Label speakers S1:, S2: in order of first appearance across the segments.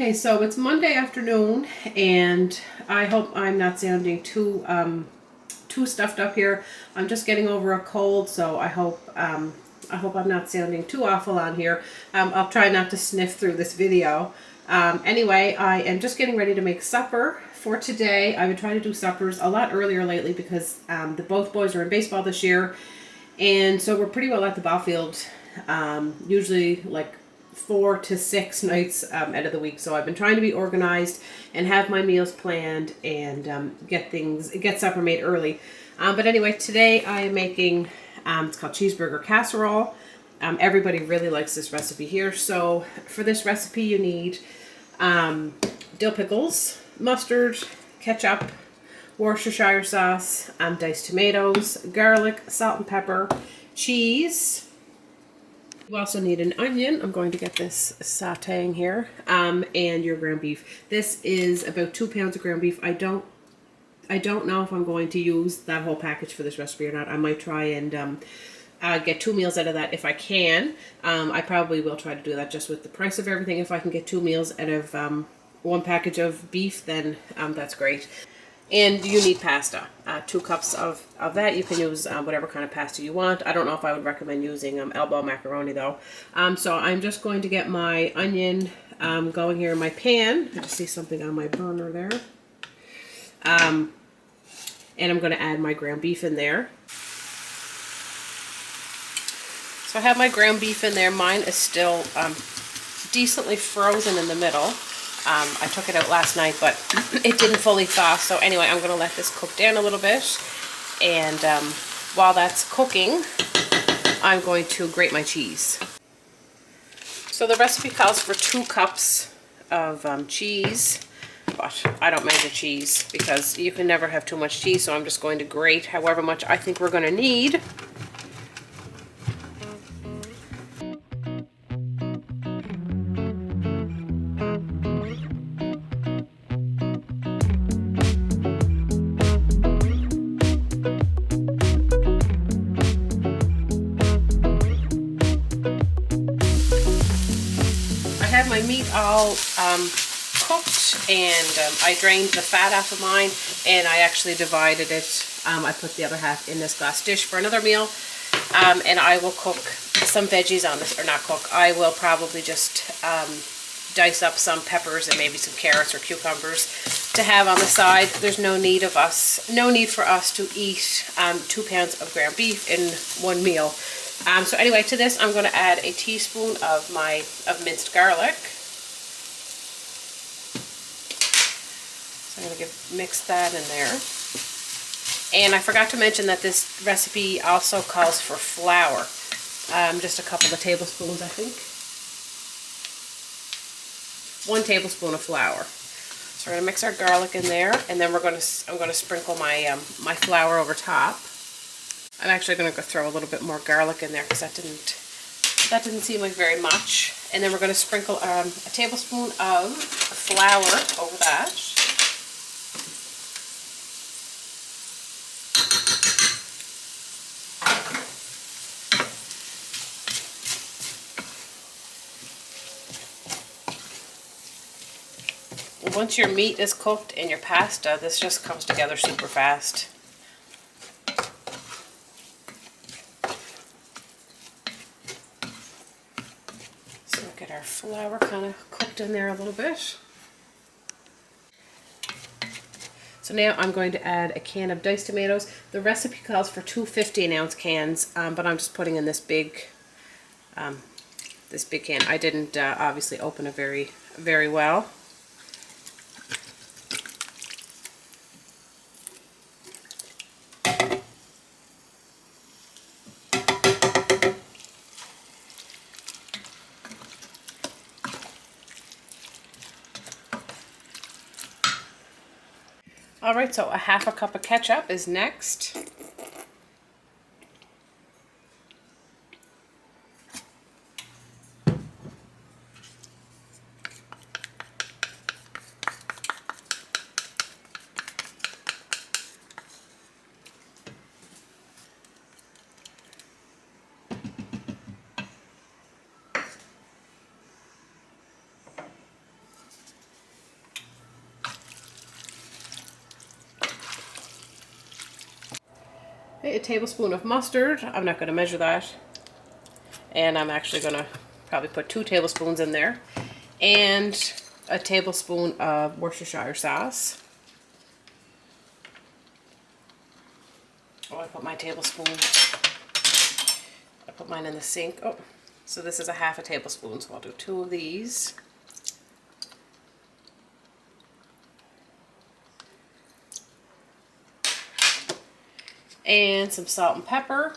S1: Okay, so it's Monday afternoon, and I hope I'm not sounding too stuffed up here. I'm just getting over a cold, so I hope I'm not sounding too awful on here. I'll try not to sniff through this video. Anyway, I am just getting ready to make supper for today. I've been trying to do suppers a lot earlier lately because both boys are in baseball this year, and so we're pretty well at the ball field. Usually like 4 to 6 nights out of the week. So I've been trying to be organized and have my meals planned and get supper made early. But anyway, today I am making, it's called cheeseburger casserole. Everybody really likes this recipe here. So for this recipe you need dill pickles, mustard, ketchup, Worcestershire sauce, diced tomatoes, garlic, salt and pepper, cheese. You also need an onion. I'm going to get this sauteing here, and your ground beef. This is about 2 pounds of ground beef. I don't know if I'm going to use that whole package for this recipe or not. I might try and get 2 meals out of that if I can. I probably will try to do that just with the price of everything. If I can get 2 meals out of 1 package of beef, then that's great. And you need pasta, 2 cups of that. You can use whatever kind of pasta you want. I don't know if I would recommend using elbow macaroni though. So I'm just going to get my onion going here in my pan. I just see something on my burner there. And I'm going to add my ground beef in there. So I have my ground beef in there. Mine is still decently frozen in the middle. I took it out last night, but it didn't fully thaw. So anyway, I'm going to let this cook down a little bit. And while that's cooking, I'm going to grate my cheese. So the recipe calls for 2 cups of cheese, but I don't measure cheese because you can never have too much cheese. So I'm just going to grate however much I think we're going to need. My meat all cooked, and I drained the fat off of mine, and I actually divided it. I put the other half in this glass dish for another meal, and I will cook some veggies on this, or not cook. I will probably just dice up some peppers and maybe some carrots or cucumbers to have on the side. There's no need for us to eat 2 pounds of ground beef in 1 meal. So anyway, to this I'm going to add a teaspoon of minced garlic. So I'm going to mix that in there. And I forgot to mention that this recipe also calls for flour. Just a couple of tablespoons, I think. 1 tablespoon of flour. So we're going to mix our garlic in there, and then I'm going to sprinkle my my flour over top. I'm actually going to go throw a little bit more garlic in there because that didn't seem like very much. And then we're going to sprinkle a tablespoon of flour over that. And once your meat is cooked and your pasta, this just comes together super fast. Get our flour kind of cooked in there a little bit. So now I'm going to add a can of diced tomatoes. The recipe calls for 2 15-ounce cans, but I'm just putting in this big can. I didn't obviously open it very well. Alright, so a 1/2 cup of ketchup is next. a tablespoon of mustard. I'm not going to measure that. And I'm actually going to probably put 2 tablespoons in there. And a tablespoon of Worcestershire sauce. Oh, I put my tablespoon. I put mine in the sink. Oh, so this is a half a tablespoon, so I'll do 2 of these. And some salt and pepper.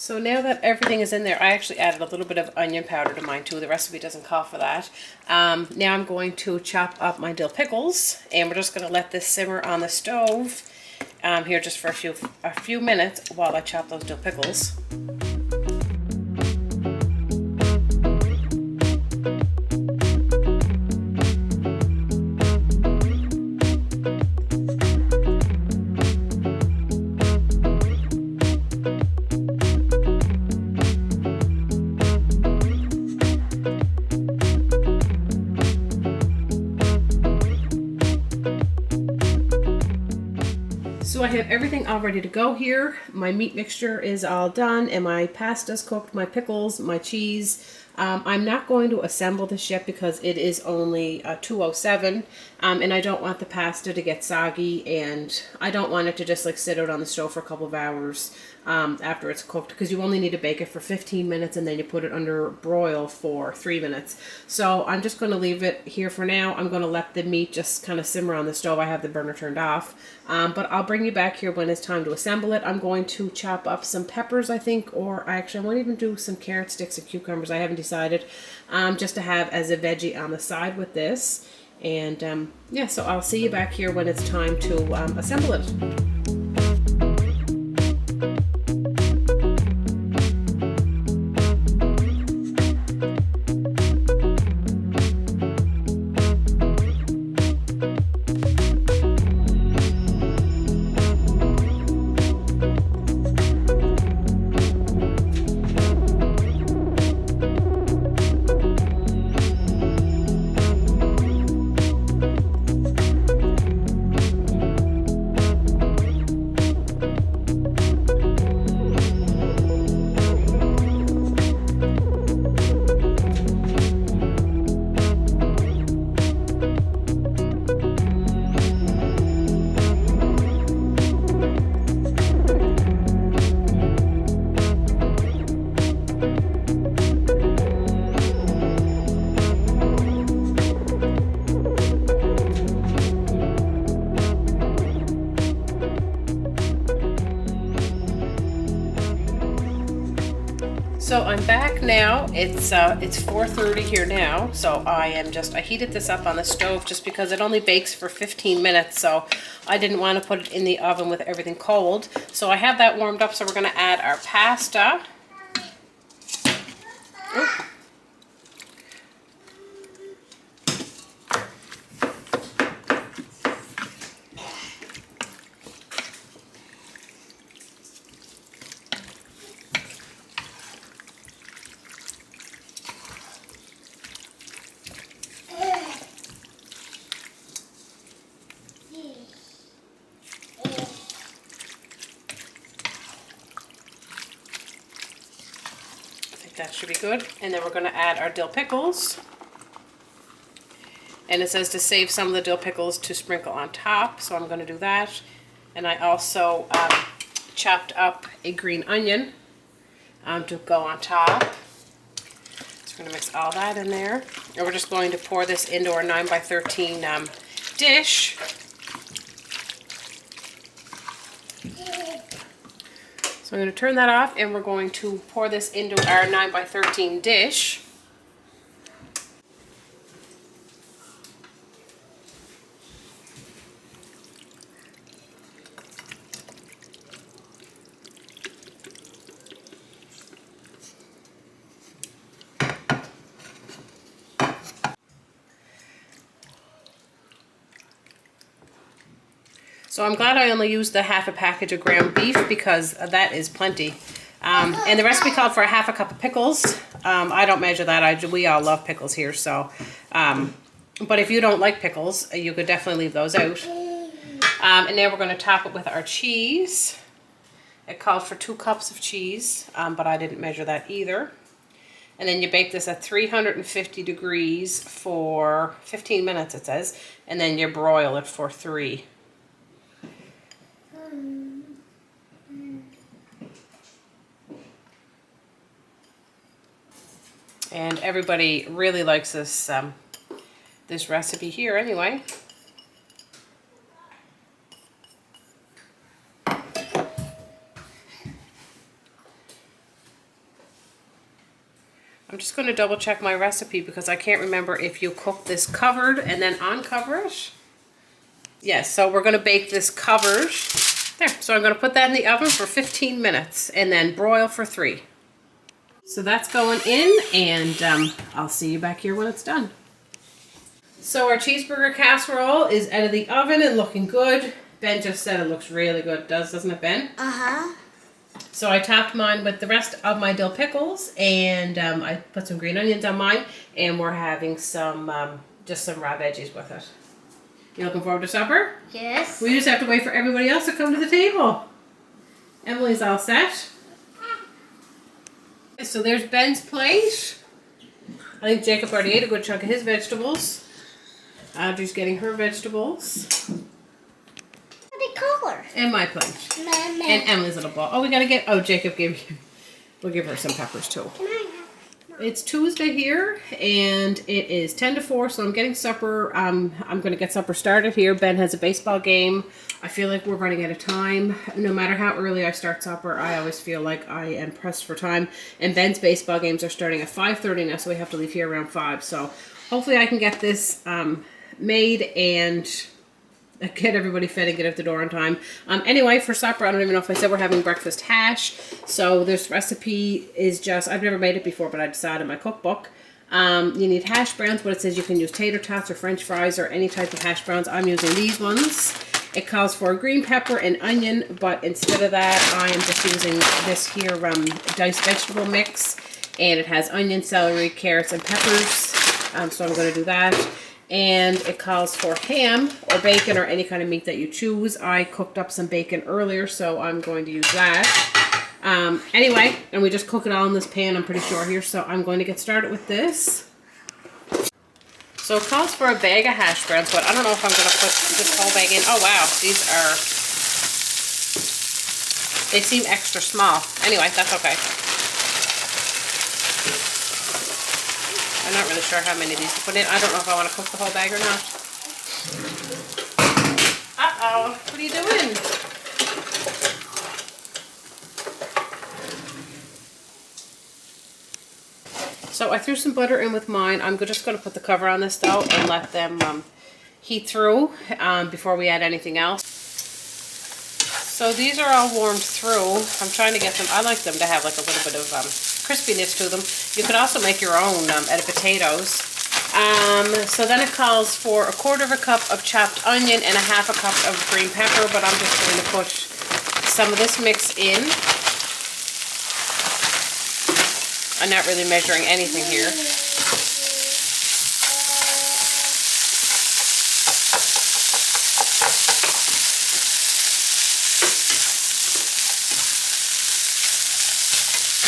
S1: So now that everything is in there, I actually added a little bit of onion powder to mine too. The recipe doesn't call for that. Now I'm going to chop up my dill pickles, and we're just going to let this simmer on the stove here just for a few minutes while I chop those dill pickles. So I have everything all ready to go here. My meat mixture is all done, and my pasta's cooked, my pickles, my cheese. I'm not going to assemble this yet because it is only 2:07, and I don't want the pasta to get soggy, and I don't want it to just like sit out on the stove for a couple of hours after it's cooked, because you only need to bake it for 15 minutes and then you put it under broil for 3 minutes. So I'm just going to leave it here for now. I'm going to let the meat just kind of simmer on the stove. I have the burner turned off, but I'll bring you back here when it's time to assemble it. I'm going to chop up some peppers, I think, or actually I won't even do some carrot sticks and cucumbers. I haven't decided, just to have as a veggie on the side with this. And yeah, so I'll see you back here when it's time to assemble it. So I'm back now. It's 4:30 here now. So I heated this up on the stove just because it only bakes for 15 minutes. So I didn't want to put it in the oven with everything cold. So I have that warmed up. So we're going to add our pasta. Ooh. That should be good. And then we're going to add our dill pickles. And it says to save some of the dill pickles to sprinkle on top, so I'm going to do that. And I also chopped up a green onion to go on top. So we're going to mix all that in there. And we're just going to pour this into our 9x13 dish. So I'm going to turn that off, and we're going to pour this into our 9x13 dish. So I'm glad I only used the half a package of ground beef because that is plenty. And the recipe called for a half a cup of pickles. I don't measure that. We all love pickles here. So, but if you don't like pickles, you could definitely leave those out. And now we're going to top it with our cheese. It called for 2 cups of cheese, but I didn't measure that either. And then you bake this at 350 degrees for 15 minutes, it says. And then you broil it for 3. And everybody really likes this this recipe here anyway. I'm just going to double check my recipe because I can't remember if you cook this covered and then uncover it. Yes, so we're going to bake this covered. There, so I'm going to put that in the oven for 15 minutes and then broil for 3. So that's going in, and I'll see you back here when it's done. So our cheeseburger casserole is out of the oven and looking good. Ben just said it looks really good, doesn't it, Ben?
S2: Uh-huh.
S1: So I topped mine with the rest of my dill pickles, and I put some green onions on mine, and we're having some just some raw veggies with it. You looking forward to supper?
S2: Yes.
S1: We just have to wait for everybody else to come to the table. Emily's all set. So there's Ben's plate. I think Jacob already ate a good chunk of his vegetables. Audrey's getting her vegetables.
S2: What color?
S1: And my plate.
S2: Mama.
S1: And Emily's little ball. Oh, we gotta get, oh, Jacob gave you, we'll give her some peppers too.
S2: Can I have?
S1: It's Tuesday here, and it is 10 to 4, so I'm getting supper. I'm going to get supper started here. Ben has a baseball game. I feel like we're running out of time. No matter how early I start supper, I always feel like I am pressed for time. And Ben's baseball games are starting at 5:30 now, so we have to leave here around 5. So hopefully I can get this made and get everybody fed and get out the door on time. Anyway, for supper, I don't even know if I said we're having breakfast hash. So this recipe is just, I've never made it before, but I decided in my cookbook. You need hash browns, but it says you can use tater tots or french fries or any type of hash browns. I'm using these ones. It calls for green pepper and onion, but instead of that, I am just using this here diced vegetable mix. And it has onion, celery, carrots, and peppers. So I'm going to do that. And it calls for ham or bacon or any kind of meat that you choose. I cooked up some bacon earlier, so I'm going to use that. Anyway, and we just cook it all in this pan, I'm pretty sure here. So I'm going to get started with this. So it calls for a bag of hash browns, but I don't know if I'm going to put this whole bag in. Oh, wow. They seem extra small. Anyway, that's okay. I'm not really sure how many of these to put in. I don't know if I want to cook the whole bag or not. Uh-oh. What are you doing? So I threw some butter in with mine. I'm just going to put the cover on this though and let them heat through before we add anything else. So these are all warmed through. I'm trying to get them, I like them to have like a little bit of crispiness to them. You could also make your own out of potatoes. So then it calls for 1/4 cup of chopped onion and 1/2 cup of green pepper, but I'm just going to put some of this mix in. I'm not really measuring anything here.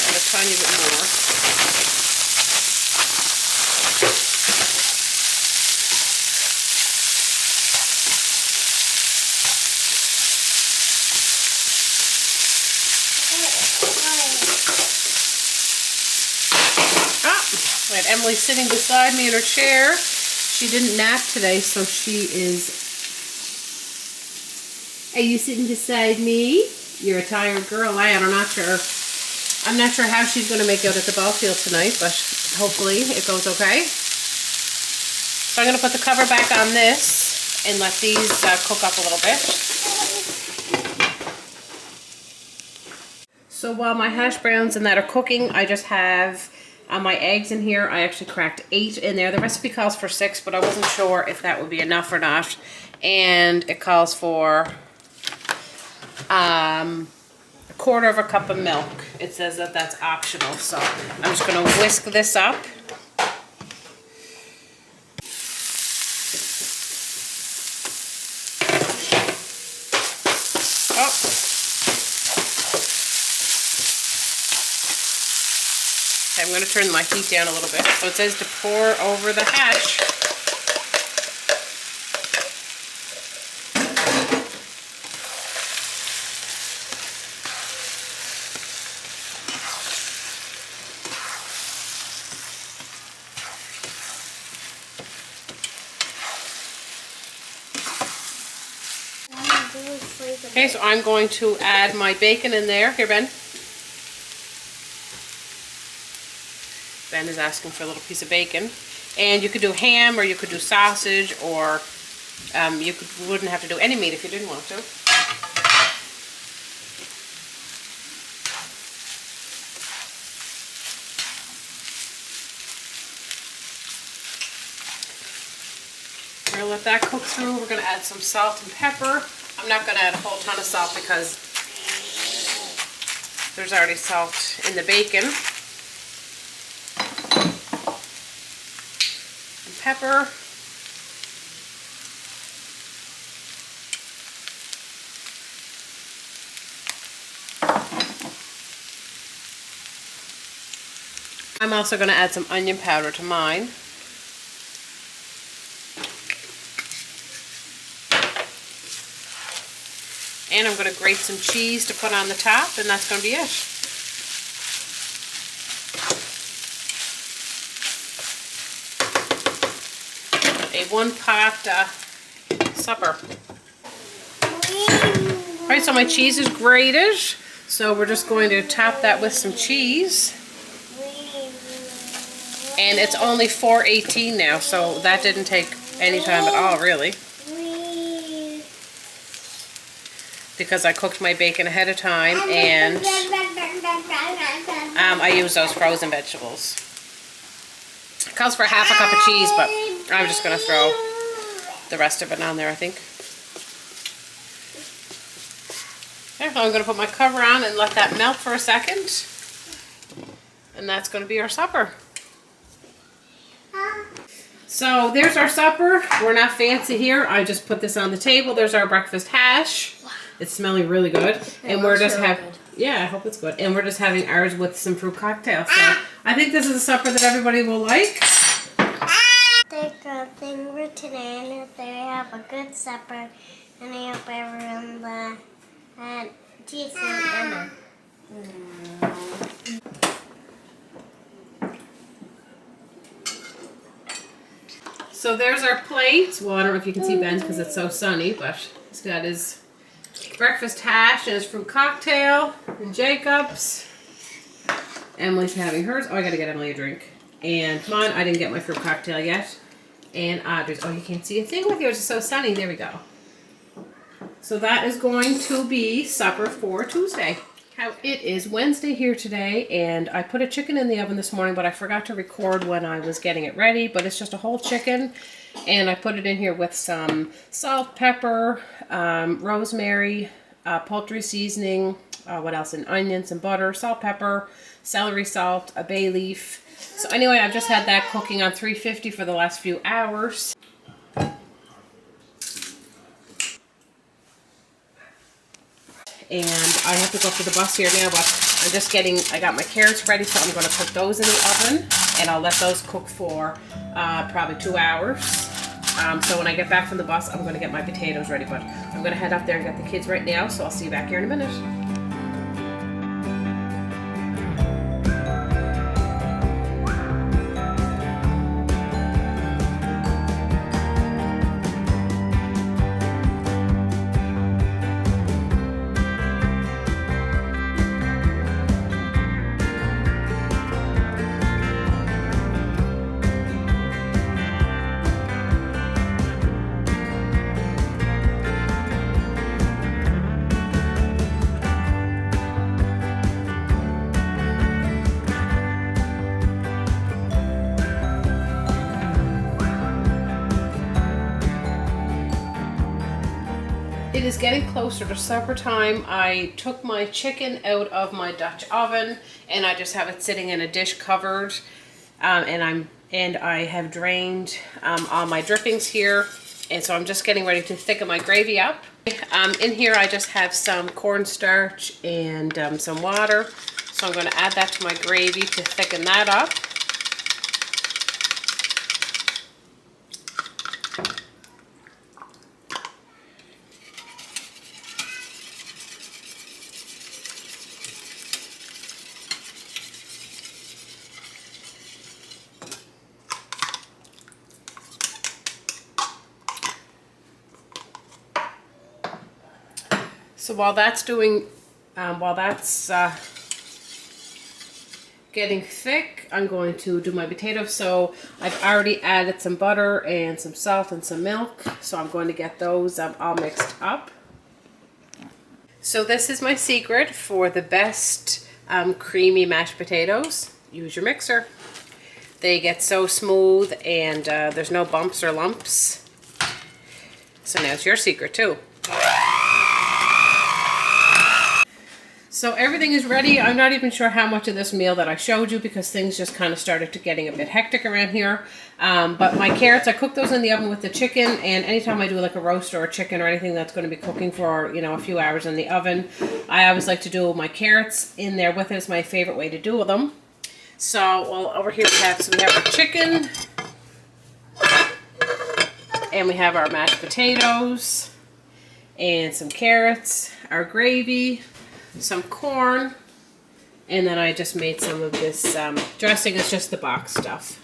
S1: And a tiny bit more. I had Emily sitting beside me in her chair. She didn't nap today, so she is... Are you sitting beside me? You're a tired girl, I'm not sure. I'm not sure how she's going to make out at the ball field tonight, but hopefully it goes okay. So I'm going to put the cover back on this and let these cook up a little bit. So while my hash browns and that are cooking, I just have my eggs in here. I actually cracked 8 in there. The recipe calls for 6, but I wasn't sure if that would be enough or not. And it calls for a quarter of a cup of milk. It says that that's optional, so I'm just going to whisk this up. Oh. Okay, I'm going to turn my heat down a little bit. So it says to pour over the hash. Okay, so I'm going to add my bacon in there. Here, Ben. Ben is asking for a little piece of bacon. And you could do ham, or you could do sausage, or wouldn't have to do any meat if you didn't want to. We're going to let that cook through. We're going to add some salt and pepper. I'm not going to add a whole ton of salt because there's already salt in the bacon. And pepper. I'm also going to add some onion powder to mine. And I'm going to grate some cheese to put on the top, and that's going to be it. A one-pot supper. Alright, so my cheese is grated, so we're just going to top that with some cheese. And it's only 4:18 now, so that didn't take any time at all, really. Because I cooked my bacon ahead of time, and I use those frozen vegetables. It calls for half a cup of cheese, but I'm just going to throw the rest of it on there, I think. Okay, so I'm going to put my cover on and let that melt for a second. And that's going to be our supper. So there's our supper. We're not fancy here. I just put this on the table. There's our breakfast hash. It's smelling really good. And we're just having, yeah, I hope it's good. And we're just having ours with some fruit cocktails. So I think this is a supper that everybody will like.
S2: They're something for today, and if they have a good supper, and I hope everyone had cheese and Emma.
S1: So there's our plate. Well, I don't know if you can see Ben's because it's so sunny, but he's got his breakfast hash and his fruit cocktail, and Jacob's. Emily's having hers. Oh, I gotta get Emily a drink. And mine, I didn't get my fruit cocktail yet. And Audrey's. Oh, you can't see a thing with yours. It's so sunny. There we go. So that is going to be supper for Tuesday. It is Wednesday here today, and I put a chicken in the oven this morning, but I forgot to record when I was getting it ready. But it's just a whole chicken, and I put it in here with some salt, pepper, rosemary, poultry seasoning, what else, and onions, some butter, salt, pepper, celery salt, a bay leaf. So anyway, I've just had that cooking on 350 for the last few hours. And I have to go for the bus here now, but I'm just I got my carrots ready, so I'm going to cook those in the oven, and I'll let those cook for probably 2 hours. So when I get back from the bus, I'm going to get my potatoes ready, but I'm going to head up there and get the kids right now, so I'll see you back here in a minute. It is getting closer to supper time. I took my chicken out of my Dutch oven and I just have it sitting in a dish covered. And I have drained all my drippings here. And so I'm just getting ready to thicken my gravy up. In here I just have some cornstarch and some water. So I'm going to add that to my gravy to thicken that up. So while that's getting thick, I'm going to do my potatoes. So I've already added some butter and some salt and some milk. So I'm going to get those all mixed up. So this is my secret for the best creamy mashed potatoes. Use your mixer. They get so smooth and there's no bumps or lumps. So now it's your secret too. So everything is ready. I'm not even sure how much of this meal that I showed you because things just kind of started to getting a bit hectic around here. But my carrots, I cook those in the oven with the chicken, and anytime I do like a roast or a chicken or anything that's going to be cooking for, you know, a few hours in the oven, I always like to do my carrots in there with it. It's my favorite way to do them. So, well, over here we have our chicken, and we have our mashed potatoes, and some carrots, our gravy, some corn, and then I just made some of this dressing. It's just the box stuff.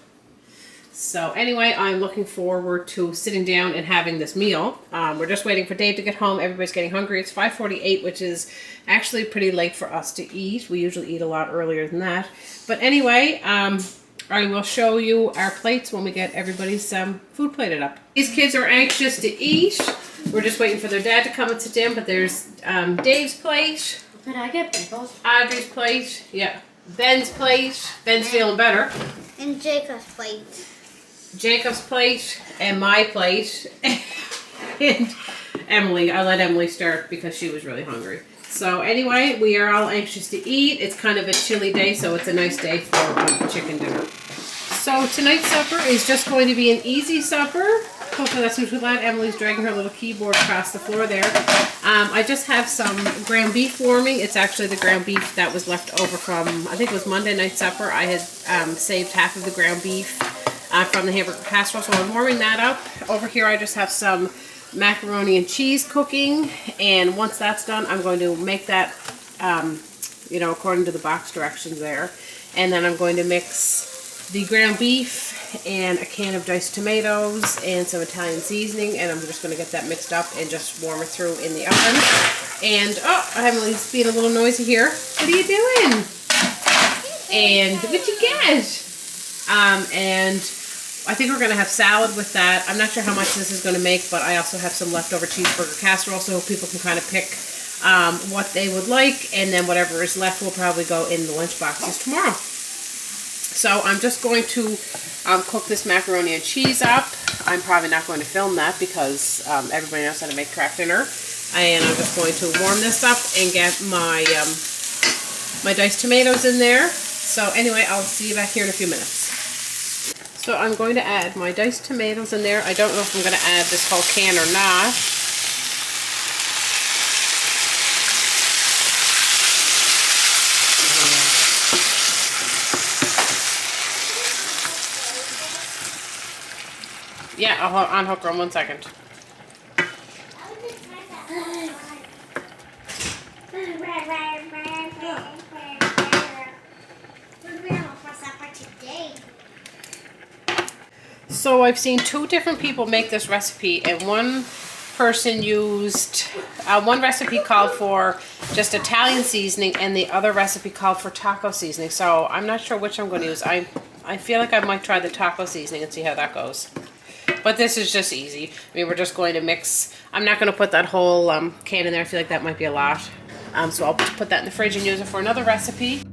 S1: So anyway, I'm looking forward to sitting down and having this meal. We're just waiting for Dave to get home. Everybody's getting hungry. It's 5:48, which is actually pretty late for us to eat. We usually eat a lot earlier than that. But anyway, I will show you our plates when we get everybody's food plated up. These kids are anxious to eat. We're just waiting for their dad to come and sit down, but there's Dave's plate.
S2: Could I get pickles?
S1: Audrey's plate. Yeah. Ben's plate. Ben's feeling better.
S2: And Jacob's plate.
S1: Jacob's plate and my plate. And Emily. I let Emily start because she was really hungry. So anyway, we are all anxious to eat. It's kind of a chilly day, so it's a nice day for chicken dinner. So tonight's supper is just going to be an easy supper. Hopefully that's not too loud. Emily's dragging her little keyboard across the floor there. I just have some ground beef warming. It's actually the ground beef that was left over from, I think it was Monday night supper. I had saved half of the ground beef from the hamburger casserole, so I'm warming that up. Over here I just have some macaroni and cheese cooking, and once that's done I'm going to make that you know, according to the box directions there, and then I'm going to mix the ground beef and a can of diced tomatoes and some Italian seasoning, and I'm just going to get that mixed up and just warm it through in the oven. And oh, Emily's being a little noisy here. What are you doing? And what'd you get? And I think we're going to have salad with that. I'm not sure how much this is going to make, but I also have some leftover cheeseburger casserole, so people can kind of pick what they would like, and then whatever is left will probably go in the lunch boxes tomorrow. So I'm just going to cook this macaroni and cheese up. I'm probably not going to film that because everybody knows how to make Kraft dinner. And I'm just going to warm this up and get my my diced tomatoes in there. So anyway, I'll see you back here in a few minutes. So I'm going to add my diced tomatoes in there. I don't know if I'm going to add this whole can or not. Yeah, I'll unhook her in 1 second. So I've seen two different people make this recipe, and one person used, one recipe called for just Italian seasoning and the other recipe called for taco seasoning. So I'm not sure which I'm going to use. I feel like I might try the taco seasoning and see how that goes. But this is just easy. I mean, we're just going to mix. I'm not going to put that whole can in there. I feel like that might be a lot. So I'll put that in the fridge and use it for another recipe.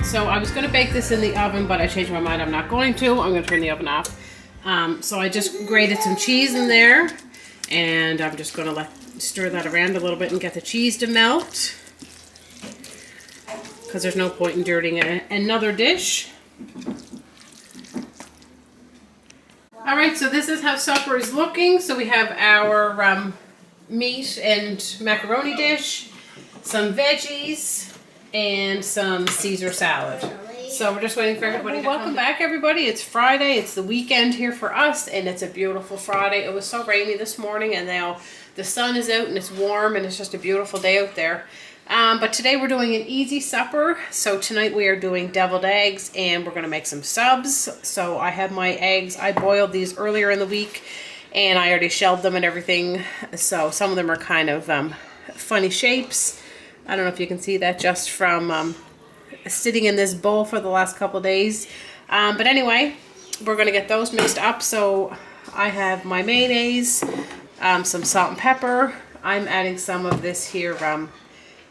S1: So I was going to bake this in the oven, but I changed my mind. I'm not going to. I'm going to turn the oven off. So I just grated some cheese in there, and I'm just going to stir that around a little bit and get the cheese to melt, because there's no point in dirtying another dish. Alright, so this is how supper is looking. So we have our meat and macaroni dish, some veggies, and some Caesar salad. So we're just waiting for everybody to come. Welcome back, everybody. It's Friday. It's the weekend here for us, and it's a beautiful Friday. It was so rainy this morning, and now the sun is out, and it's warm, and it's just a beautiful day out there. But today we're doing an easy supper. So tonight we are doing deviled eggs, and we're going to make some subs. So I have my eggs. I boiled these earlier in the week, and I already shelled them and everything. So some of them are kind of funny shapes. I don't know if you can see that just from sitting in this bowl for the last couple of days. But anyway, we're going to get those mixed up. So I have my mayonnaise, some salt and pepper. I'm adding some of this here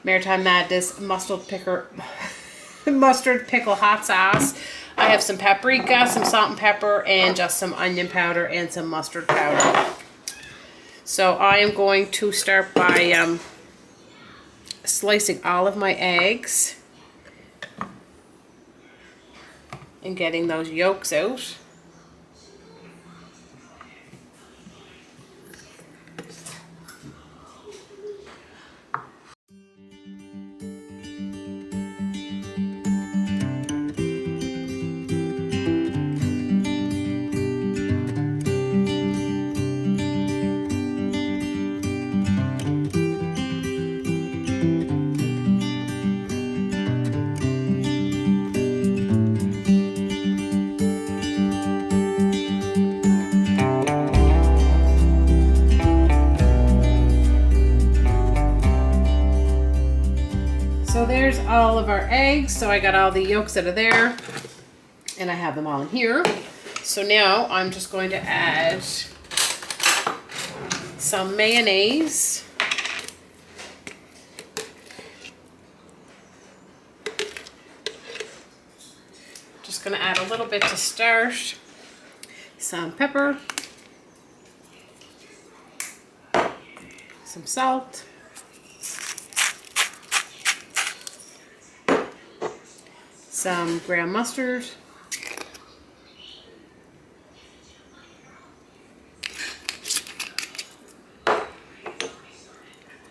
S1: Maritime Madness mustard pickle hot sauce. I have some paprika, some salt and pepper, and just some onion powder and some mustard powder. So I am going to start by slicing all of my eggs and getting those yolks out. So there's all of our eggs. So I got all the yolks out of there, and I have them all in here. So now I'm just going to add some mayonnaise. Just going to add a little bit to start. Some pepper. Some salt. Some ground mustard,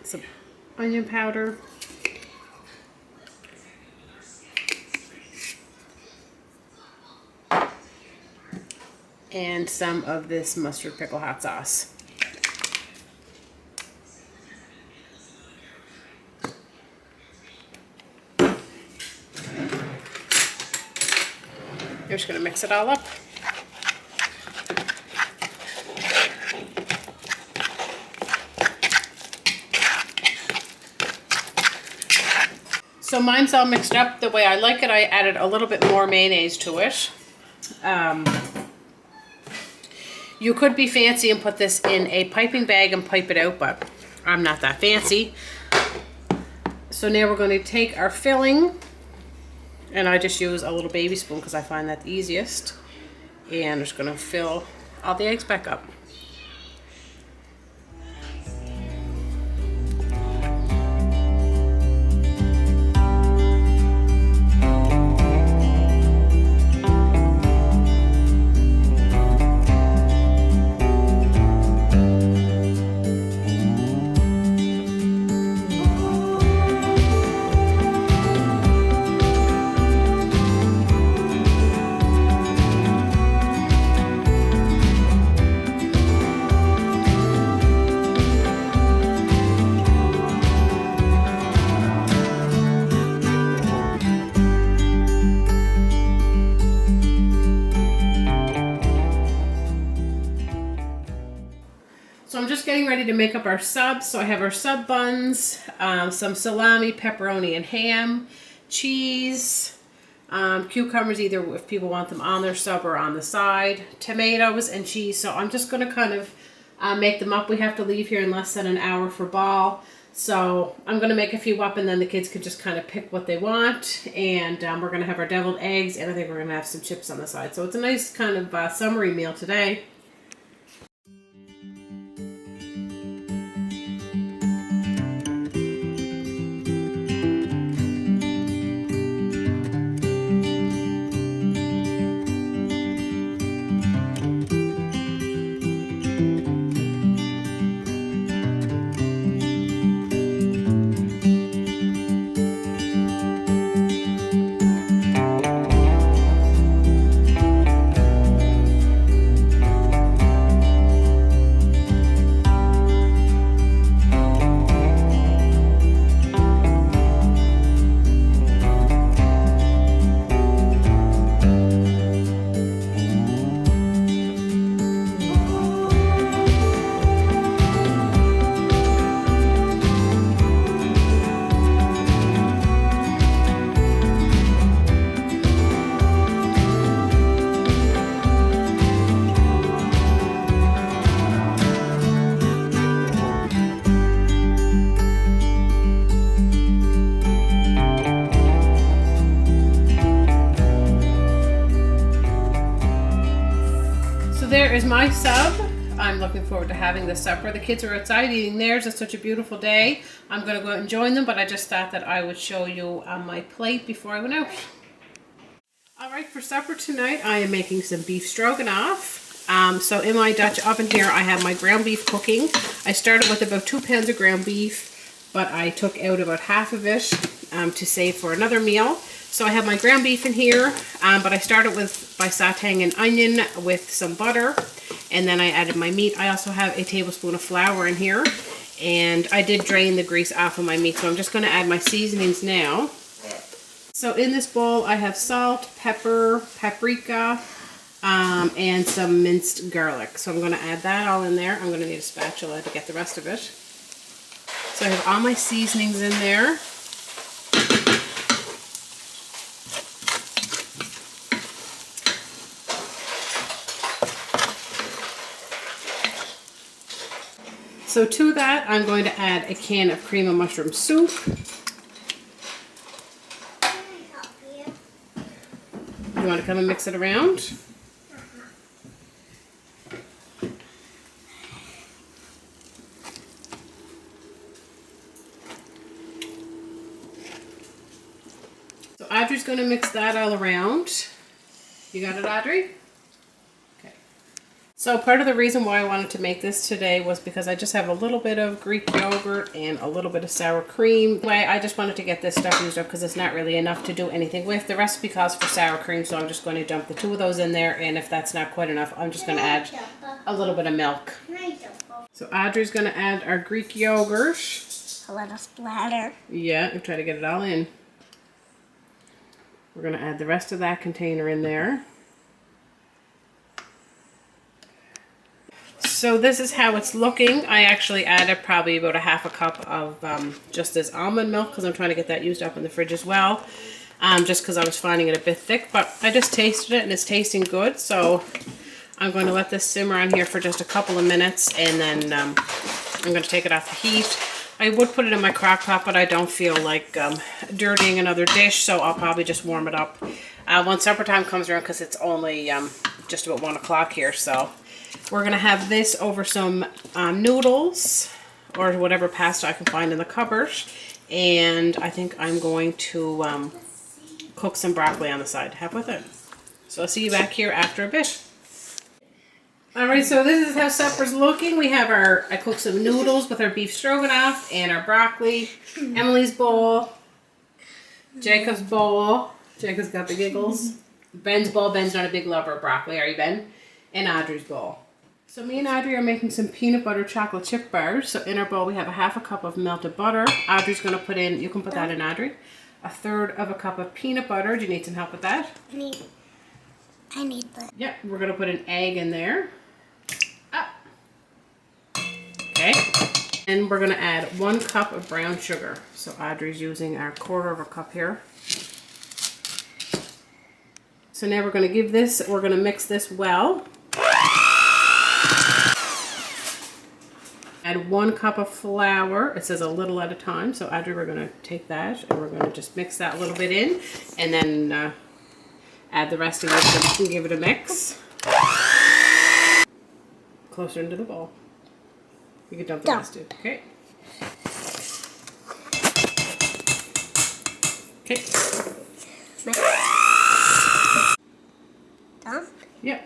S1: some onion powder, and some of this mustard pickle hot sauce. You're just going to mix it all up. So mine's all mixed up the way I like it. I added a little bit more mayonnaise to it. You could be fancy and put this in a piping bag and pipe it out, but I'm not that fancy. So now we're going to take our filling. And I just use a little baby spoon because I find that the easiest. And I'm just going to fill all the eggs back up. So I'm just getting ready to make up our subs. So I have our sub buns, some salami, pepperoni, and ham, cheese, cucumbers, either if people want them on their sub or on the side, tomatoes, and cheese. So I'm just going to kind of make them up. We have to leave here in less than an hour for ball. So I'm going to make a few up, and then the kids can just kind of pick what they want. And we're going to have our deviled eggs, and I think we're going to have some chips on the side. So it's a nice kind of summery meal today. There is my sub. I'm looking forward to having this supper. The kids are outside eating theirs. It's such a beautiful day. I'm going to go out and join them, but I just thought that I would show you on my plate before I went out. All right, for supper tonight, I am making some beef stroganoff. So in my Dutch oven here, I have my ground beef cooking. I started with about 2 pounds of ground beef, but I took out about half of it to save for another meal. So I have my ground beef in here, but I started by sauteing an onion with some butter, and then I added my meat. I also have a tablespoon of flour in here, and I did drain the grease off of my meat, so I'm just going to add my seasonings now. So in this bowl, I have salt, pepper, paprika, and some minced garlic. So I'm going to add that all in there. I'm going to need a spatula to get the rest of it. So I have all my seasonings in there. So to that, I'm going to add a can of cream of mushroom soup. You want to come and mix it around? So Audrey's going to mix that all around. You got it, Audrey? Okay. So part of the reason why I wanted to make this today was because I just have a little bit of Greek yogurt and a little bit of sour cream. Anyway, I just wanted to get this stuff used up because it's not really enough to do anything with. The recipe calls for sour cream, so I'm just going to dump the 2 of those in there, and if that's not quite enough, I'm just going to add a little bit of milk. So Audrey's going to add our Greek yogurt.
S2: A little splatter.
S1: Yeah, and try to get it all in. We're going to add the rest of that container in there. So this is how it's looking. I actually added probably about a half a cup of just this almond milk because I'm trying to get that used up in the fridge as well. Just because I was finding it a bit thick, but I just tasted it and it's tasting good. So I'm going to let this simmer on here for just a couple of minutes, and then I'm going to take it off the heat. I would put it in my crock pot, but I don't feel like dirtying another dish, so I'll probably just warm it up once supper time comes around, because it's only just about 1 o'clock here. So we're going to have this over some noodles or whatever pasta I can find in the cupboard, and I think I'm going to cook some broccoli on the side to have with it. So I'll see you back here after a bit. Alright, so this is how supper's looking. We have I cooked some noodles with our beef stroganoff and our broccoli. Emily's bowl. Jacob's bowl. Jacob's got the giggles. Ben's bowl. Ben's not a big lover of broccoli, are you, Ben? And Audrey's bowl. So me and Audrey are making some peanut butter chocolate chip bars. So in our bowl we have a half a cup of melted butter. Audrey's going to put in, you can put that in, Audrey, 1/3 of a cup of peanut butter. Do you need some help with that?
S2: I need that.
S1: Yep, we're going to put an egg in there. Okay, and we're going to add 1 cup of brown sugar. So Audrey's using our 1/4 of a cup here. So now we're going to mix this well. Add 1 cup of flour. It says a little at a time. So Audrey, we're going to take that and we're going to just mix that a little bit in, and then add the rest of it and give it a mix. Closer into the bowl. You can dump the rest in. Okay. Okay.
S2: Done?
S1: Yep.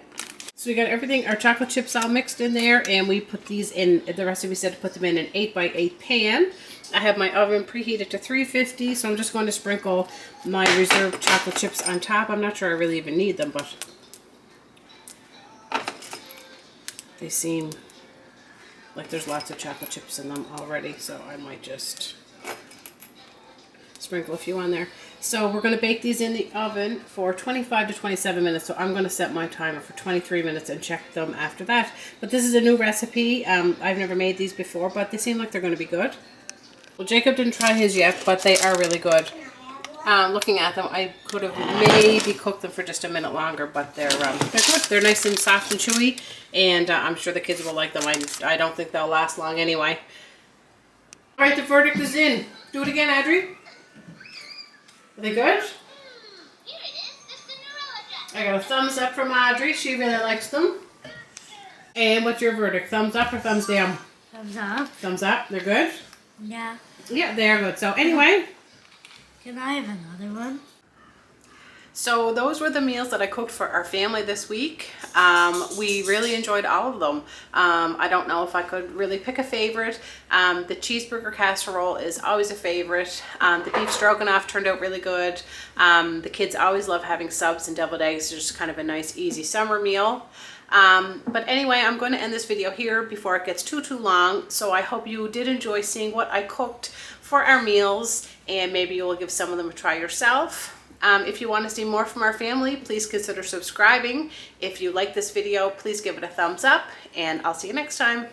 S1: So we got everything, our chocolate chips all mixed in there, and we put these in, the recipe said to put them in an 8x8 pan. I have my oven preheated to 350, so I'm just going to sprinkle my reserved chocolate chips on top. I'm not sure I really even need them, but they seem like there's lots of chocolate chips in them already, so I might just sprinkle a few on there. So we're going to bake these in the oven for 25 to 27 minutes. So I'm going to set my timer for 23 minutes and check them after that. But this is a new recipe. I've never made these before, but they seem like they're going to be good. Well, Jacob didn't try his yet, but they are really good. Looking at them, I could have maybe cooked them for just a minute longer, but they're good. They're nice and soft and chewy, and I'm sure the kids will like them. I don't think they'll last long anyway. All right, the verdict is in. Do it again, Audrey. Are they good?
S2: Here it is. It's Cinderella dress.
S1: I got a thumbs up from Audrey. She really likes them. And what's your verdict? Thumbs up or thumbs down?
S2: Thumbs up.
S1: Thumbs up. They're good?
S2: Yeah.
S1: Yeah, they are good. So anyway.
S2: Can I have another one?
S1: So those were the meals that I cooked for our family this week. We really enjoyed all of them. I don't know if I could really pick a favorite. The cheeseburger casserole is always a favorite. The beef stroganoff turned out really good. The kids always love having subs and deviled eggs. It's just kind of a nice, easy summer meal. But anyway, I'm going to end this video here before it gets too long. So I hope you did enjoy seeing what I cooked for our meals, and maybe you will give some of them a try yourself. If you want to see more from our family, please consider subscribing. If you like this video, please give it a thumbs up, and I'll see you next time.